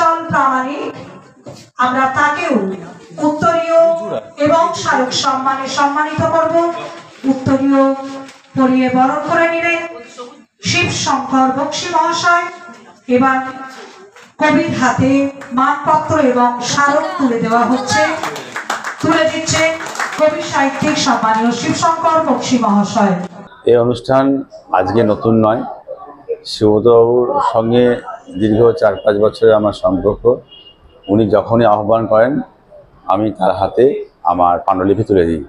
চঞ্চল প্রামাণিক আমরা তাকেও উত্তরীয় এবং স্মারক সম্মানে সম্মানিত করব। উত্তরীয় পরিয়ে বরণ করে নিলেন শিব শঙ্কর বক্সী মহাশয়। এবার কবির হাতে মানপত্র এবং স্মারক তুলে দেওয়া হচ্ছে। তুলে দিচ্ছেন কবি সাহিত্যিক সম্মানীয় শিব শঙ্কর বক্সী মহাশয়। এই অনুষ্ঠান আজকে নতুন নয়, শিববাবুর সঙ্গে দীর্ঘ 4-5 বছরের আমার সম্পর্ক। উনি যখনই আহ্বান করেন আমি তার হাতে আমার পাণ্ডুলিপি তুলে দিই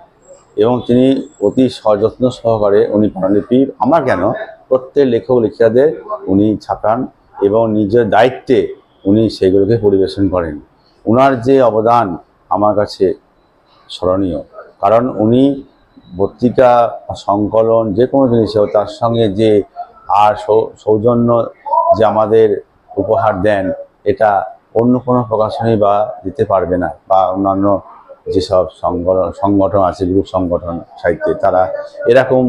এবং তিনি অতি সযত্ন সহকারে উনি পাণ্ডুলিপি আমার কেন প্রত্যেক লেখক লেখিকাদের উনি ছাপান এবং নিজের দায়িত্বে উনি সেগুলোকে পরিবেশন করেন। ওনার যে অবদান আমার কাছে স্মরণীয়, কারণ উনি পত্রিকা সংকলন যে কোনো জিনিসেও তার সঙ্গে যে আর সৌজন্য যে আমাদের উপহার দেন, এটা অন্য কোনো প্রকাশনী বা দিতে পারবে না, বা অন্যান্য যেসব সংগঠন আছে, গ্রুপ সংগঠন সাহিত্যে, তারা এরকম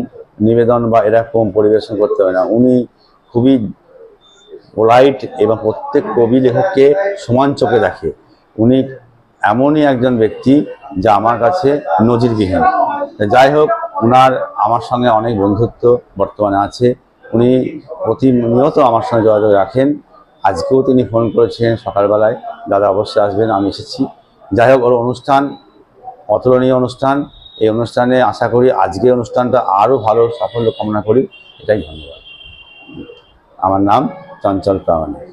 নিবেদন বা এরকম পরিবেশন করতে হয় না। উনি খুবই পোলাইট এবং প্রত্যেক কবি লেখককে সমান চোখে দেখে। উনি এমনই একজন ব্যক্তি যা আমার কাছে নজিরবিহীন। যাই হোক, ওনার আমার সঙ্গে অনেক বন্ধুত্ব বর্তমানে আছে। উনি প্রতিনিয়ত আমার সঙ্গে যোগাযোগ রাখেন। আজকেও তিনি ফোন করেছেন সকালবেলায়, দাদা অবশ্যই আসবেন, আমি এসেছি। যাই হোক, ওর অনুষ্ঠান অতুলনীয় অনুষ্ঠান। এই অনুষ্ঠানে আশা করি আজকের অনুষ্ঠানটা আরও ভালো সাফল্য কামনা করি। এটাই ধন্যবাদ। আমার নাম চঞ্চল প্রামাণিক।